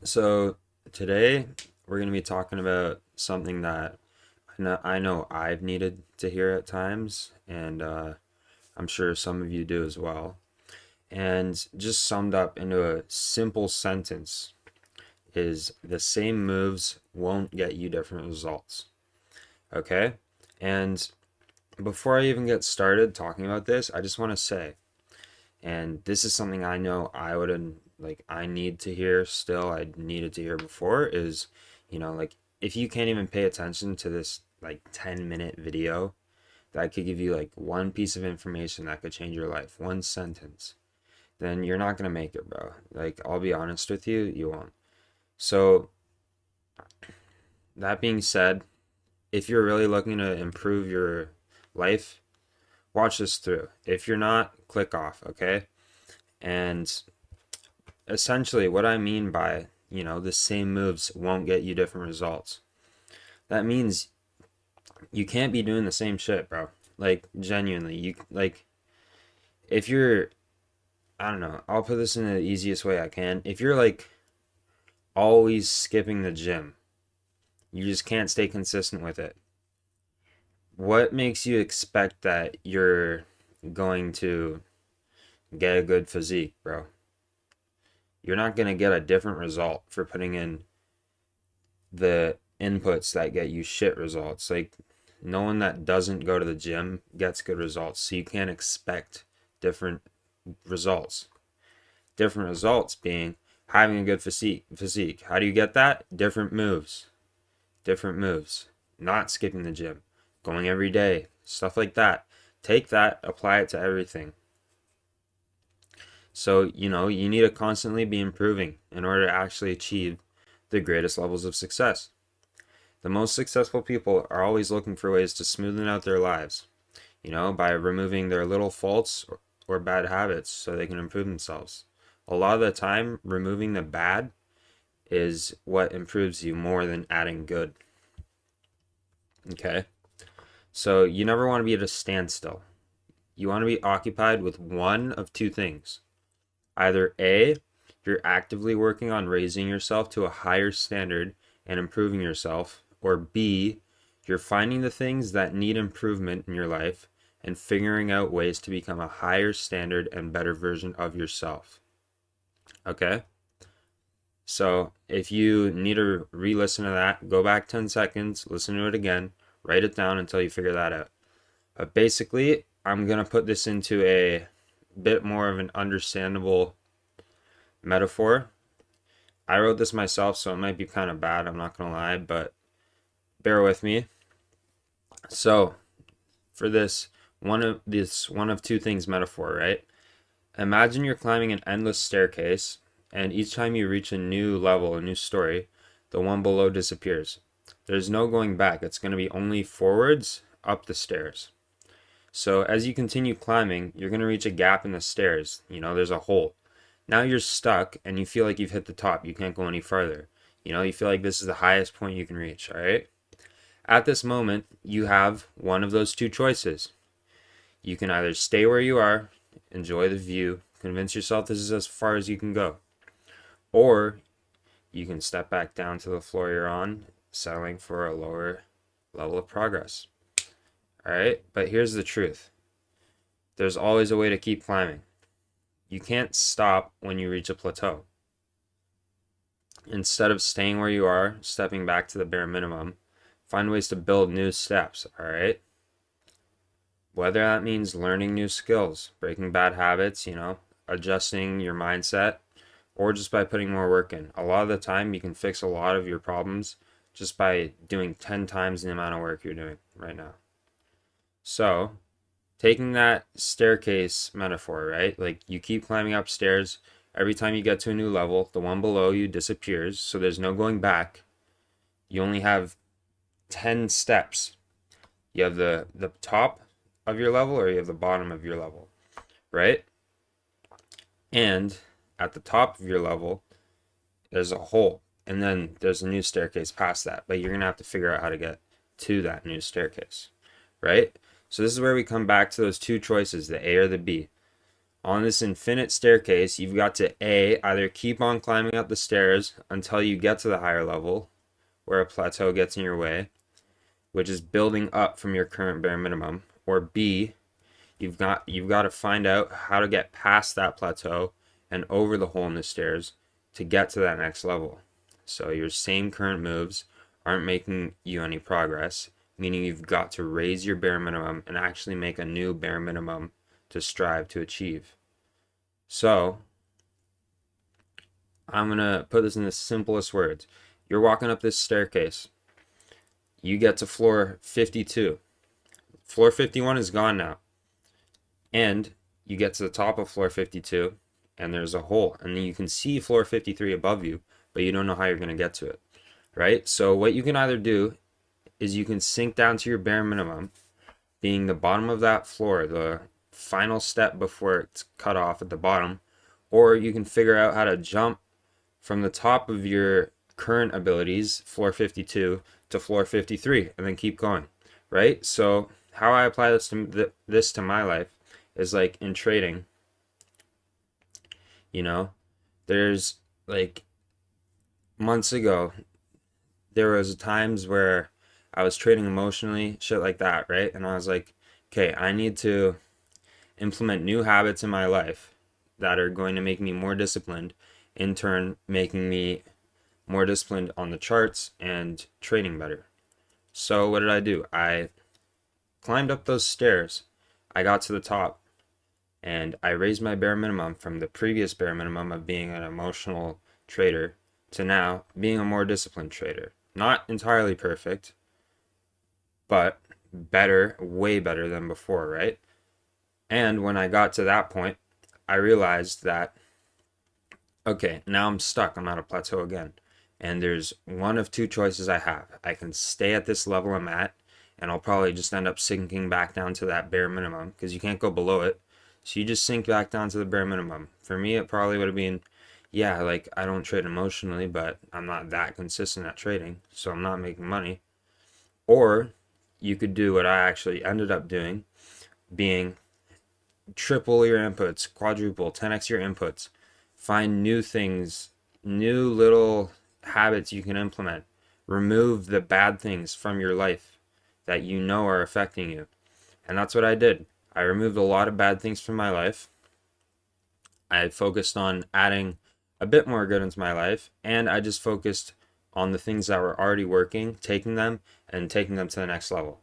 So today we're going to be talking about something that I know I've needed to hear at times, and I'm sure some of you do as well. And just summed up into a simple sentence is the same moves won't get you different results. Okay? And before I even get started talking about this, I just want to say, and this is something I know I would like I need to hear still, I needed to hear before is, like if you can't even pay attention to this like 10-minute video that could give you like one piece of information that could change your life, one sentence, then you're not gonna make it, bro. Like, I'll be honest with you, you won't. So that being said, if you're really looking to improve your life, watch this through. If you're not, click off, okay? And essentially what I mean by, the same moves won't get you different results. That means you can't be doing the same shit, bro. Like, genuinely, you like if you're I don't know, I'll put this in the easiest way I can. If you're like always skipping the gym, you just can't stay consistent with it. What makes you expect that you're going to get a good physique, bro? You're not going to get a different result for putting in the inputs that get you shit results. Like, no one that doesn't go to the gym gets good results. So you can't expect different results. Different results being having a good physique. How do you get that? Different moves. Different moves. Not skipping the gym. Going every day. Stuff like that. Take that, apply it to everything. So, you need to constantly be improving in order to actually achieve the greatest levels of success. The most successful people are always looking for ways to smoothen out their lives, by removing their little faults or bad habits so they can improve themselves. A lot of the time, removing the bad is what improves you more than adding good. Okay? So you never want to be at a standstill. You want to be occupied with one of two things. Either A, you're actively working on raising yourself to a higher standard and improving yourself, or B, you're finding the things that need improvement in your life and figuring out ways to become a higher standard and better version of yourself. Okay? So if you need to re listen to that, go back 10 seconds, listen to it again, write it down until you figure that out. But basically, I'm going to put this into a bit more of an understandable metaphor. I wrote this myself, so it might be kind of bad, I'm not going to lie, but bear with me. So, for this one of two things metaphor, right? Imagine you're climbing an endless staircase, and each time you reach a new level, a new story, the one below disappears. There's no going back. It's going to be only forwards up the stairs. So as you continue climbing, you're going to reach a gap in the stairs. There's a hole. Now you're stuck and you feel like you've hit the top. You can't go any farther. You feel like this is the highest point you can reach, all right? At this moment, you have one of those two choices. You can either stay where you are, enjoy the view, convince yourself this is as far as you can go, or you can step back down to the floor you're on, settling for a lower level of progress. All right, but here's the truth, there's always a way to keep climbing. You can't stop when you reach a plateau. Instead of staying where you are, stepping back to the bare minimum, find ways to build new steps, all right? Whether that means learning new skills, breaking bad habits, adjusting your mindset, or just by putting more work in. A lot of the time, you can fix a lot of your problems just by doing 10 times the amount of work you're doing right now. So, taking that staircase metaphor, right? Like, you keep climbing upstairs. Every time you get to a new level, the one below you disappears. So there's no going back. You only have 10 steps. You have the top of your level or you have the bottom of your level, right? And at the top of your level, there's a hole. And then there's a new staircase past that. But you're going to have to figure out how to get to that new staircase, right? So this is where we come back to those two choices, the A or the B. On this infinite staircase, you've got to A, either keep on climbing up the stairs until you get to the higher level, where a plateau gets in your way, which is building up from your current bare minimum, or B, you've got to find out how to get past that plateau and over the hole in the stairs to get to that next level. So your same current moves aren't making you any progress, meaning you've got to raise your bare minimum and actually make a new bare minimum to strive to achieve. So I'm going to put this in the simplest words. You're walking up this staircase. You get to floor 52. Floor 51 is gone now. And you get to the top of floor 52 and there's a hole. And then you can see floor 53 above you, but you don't know how you're going to get to it. Right? So what you can either do is you can sink down to your bare minimum, being the bottom of that floor, the final step before it's cut off at the bottom, or you can figure out how to jump from the top of your current abilities, floor 52, to floor 53, and then keep going, right? So how I apply this to my life is like in trading, there's like months ago, there was times where I was trading emotionally, shit like that, right? And I was like, okay, I need to implement new habits in my life that are going to make me more disciplined, in turn making me more disciplined on the charts and trading better. So what did I do? I climbed up those stairs. I got to the top and I raised my bare minimum from the previous bare minimum of being an emotional trader to now being a more disciplined trader. Not entirely perfect, but better, way better than before, right? And when I got to that point, I realized that, okay, now I'm stuck. I'm at a plateau again. And there's one of two choices I have. I can stay at this level I'm at, and I'll probably just end up sinking back down to that bare minimum because you can't go below it. So you just sink back down to the bare minimum. For me, it probably would have been, yeah, like I don't trade emotionally, but I'm not that consistent at trading, so I'm not making money. Or you could do what I actually ended up doing, being triple your inputs, quadruple, 10x your inputs. Find new things, new little habits you can implement. Remove the bad things from your life that you know are affecting you. And that's what I did. I removed a lot of bad things from my life. I focused on adding a bit more good into my life, and I just focused on the things that were already working, taking them and taking them to the next level.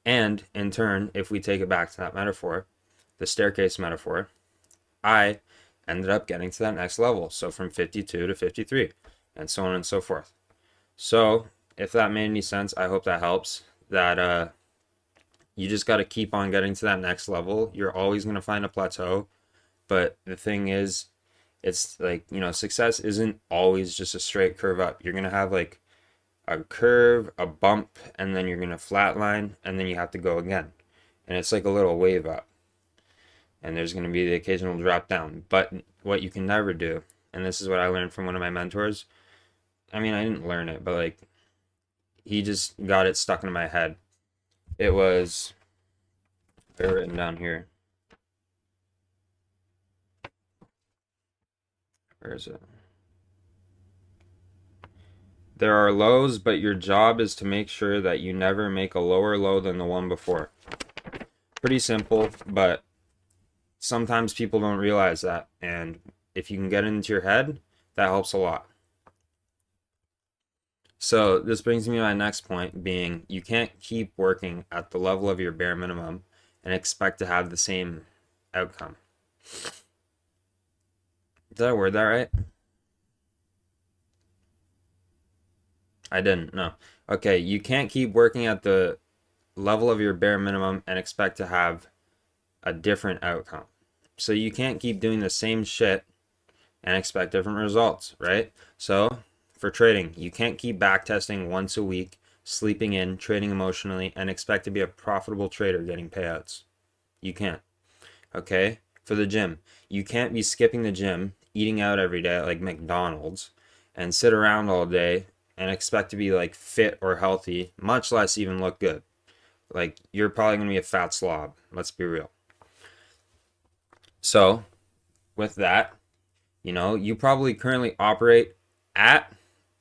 And in turn, if we take it back to that metaphor, the staircase metaphor, I ended up getting to that next level. So from 52 to 53 and so on and so forth. So if that made any sense, I hope that helps. That you just got to keep on getting to that next level. You're always going to find a plateau. But the thing is, it's like, success isn't always just a straight curve up. You're going to have like a curve, a bump, and then you're going to flatline, and then you have to go again. And it's like a little wave up. And there's going to be the occasional drop down. But what you can never do, and this is what I learned from one of my mentors. I mean, I didn't learn it, but like, he just got it stuck in my head. It was written down here. Where is it? There are lows, but your job is to make sure that you never make a lower low than the one before. Pretty simple, but sometimes people don't realize that. And if you can get it into your head, that helps a lot. So this brings me to my next point, being you can't keep working at the level of your bare minimum and expect to have the same outcome. Did I word that right? I didn't, no. Okay, you can't keep working at the level of your bare minimum and expect to have a different outcome. So you can't keep doing the same shit and expect different results, right? So for trading, you can't keep backtesting once a week, sleeping in, trading emotionally, and expect to be a profitable trader getting payouts. You can't. Okay? For the gym, you can't be skipping the gym, eating out every day at like McDonald's, and sit around all day and expect to be like fit or healthy, much less even look good. Like, you're probably going to be a fat slob. Let's be real. So with that, you know, you probably currently operate at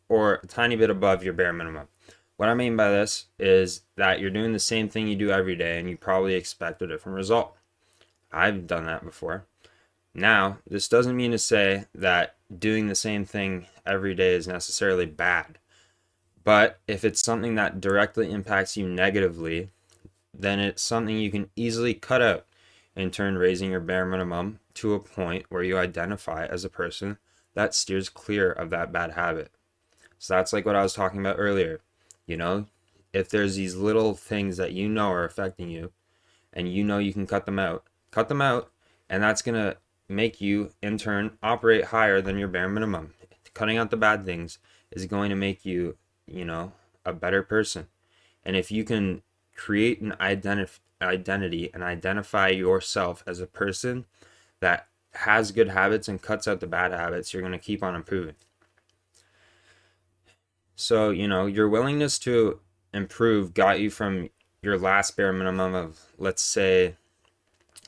or a tiny bit above your bare minimum. What I mean by this is that you're doing the same thing you do every day and you probably expect a different result. I've done that before. Now, this doesn't mean to say that doing the same thing every day is necessarily bad. But if it's something that directly impacts you negatively, then it's something you can easily cut out, in turn raising your bare minimum to a point where you identify as a person that steers clear of that bad habit. So that's like what I was talking about earlier. You know, if there's these little things that you know are affecting you and you know you can cut them out, and that's going to make you in turn operate higher than your bare minimum. Cutting out the bad things is going to make you, you know, a better person. And if you can create an identity and identify yourself as a person that has good habits and cuts out the bad habits, you're going to keep on improving. So, you know, your willingness to improve got you from your last bare minimum of, let's say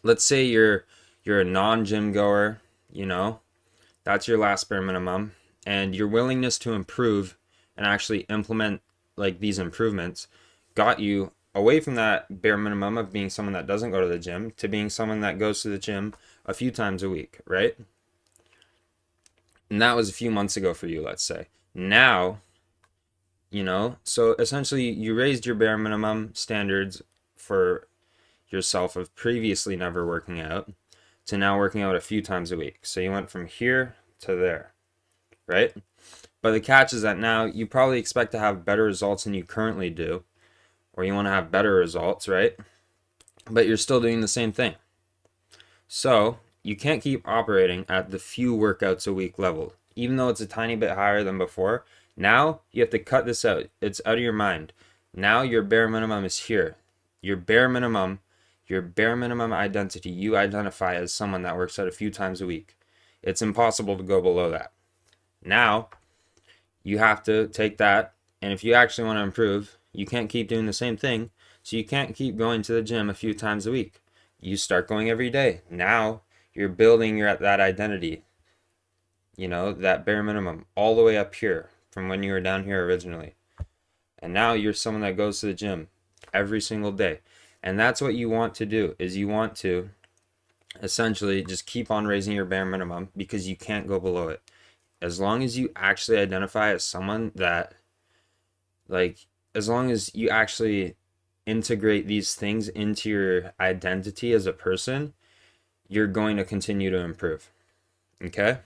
you're a non-gym goer, you know, that's your last bare minimum, and your willingness to improve and actually implement like these improvements got you away from that bare minimum of being someone that doesn't go to the gym to being someone that goes to the gym a few times a week, right? And that was a few months ago for you, let's say. Now, you know, so essentially you raised your bare minimum standards for yourself of previously never working out to now working out a few times a week. So you went from here to there, right? But the catch is that now you probably expect to have better results than you currently do, or you want to have better results, right? But you're still doing the same thing. So you can't keep operating at the few workouts a week level, even though it's a tiny bit higher than before. Now you have to cut this out. It's out of your mind. Now your bare minimum is here. Your bare minimum identity, you identify as someone that works out a few times a week. It's impossible to go below that. Now you have to take that, and if you actually want to improve, you can't keep doing the same thing. So you can't keep going to the gym a few times a week. You start going every day. Now you're building that identity, you know, that bare minimum all the way up here from when you were down here originally. And now you're someone that goes to the gym every single day. And that's what you want to do, is you want to essentially just keep on raising your bare minimum because you can't go below it. As long as you actually identify as someone that, like, as long as you actually integrate these things into your identity as a person, you're going to continue to improve. Okay?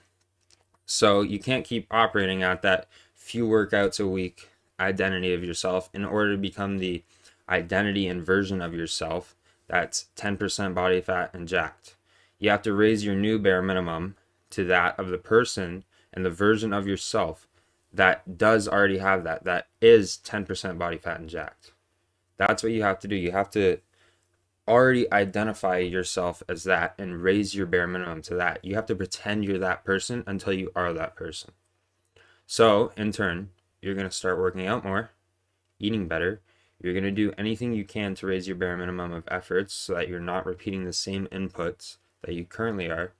So you can't keep operating at that few workouts a week identity of yourself in order to become the identity and version of yourself that's 10% body fat and jacked. You have to raise your new bare minimum to that of the person and the version of yourself that does already have that is 10% body fat and jacked. That's what you have to do. You have to already identify yourself as that and raise your bare minimum to that. You have to pretend you're that person until you are that person. So, in turn, you're going to start working out more, eating better. You're going to do anything you can to raise your bare minimum of efforts so that you're not repeating the same inputs that you currently are.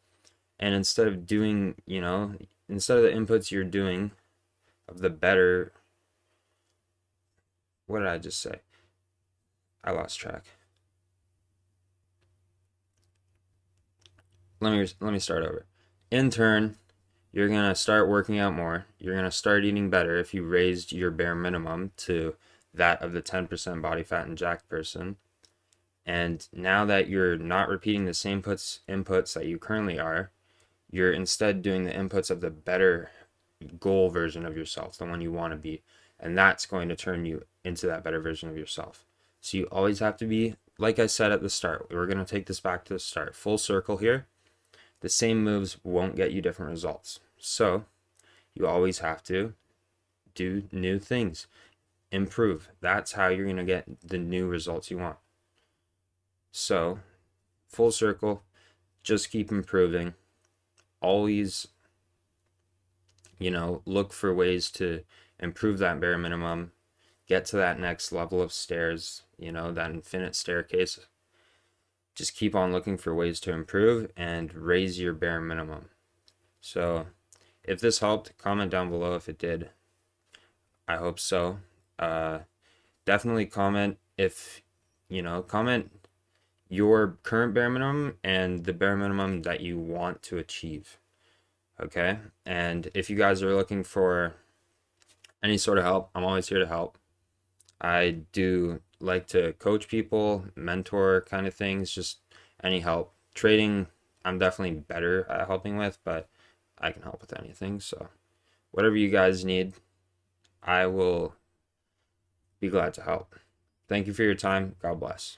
And instead of doing, you know, instead of the inputs you're doing of the better, what did I just say? I lost track. Let me start over. In turn, you're going to start working out more. You're going to start eating better if you raised your bare minimum to that of the 10% body fat and jacked person. And now that you're not repeating the same inputs that you currently are, you're instead doing the inputs of the better goal version of yourself, the one you want to be. And that's going to turn you into that better version of yourself. So you always have to be, like I said at the start, we're going to take this back to the start, full circle here. The same moves won't get you different results. So you always have to do new things, improve. That's how you're going to get the new results you want. So full circle, just keep improving. Always, you know, look for ways to improve that bare minimum, get to that next level of stairs, you know, that infinite staircase. just keep on looking for ways to improve and raise your bare minimum. So if this helped, comment down below if it did. I hope so. Definitely comment if, comment your current bare minimum and the bare minimum that you want to achieve. Okay? And if you guys are looking for any sort of help, I'm always here to help. I do like to coach people, mentor kind of things, just any help. Trading, I'm definitely better at helping with, but I can help with anything. So, whatever you guys need, I will be glad to help. Thank you for your time. God bless.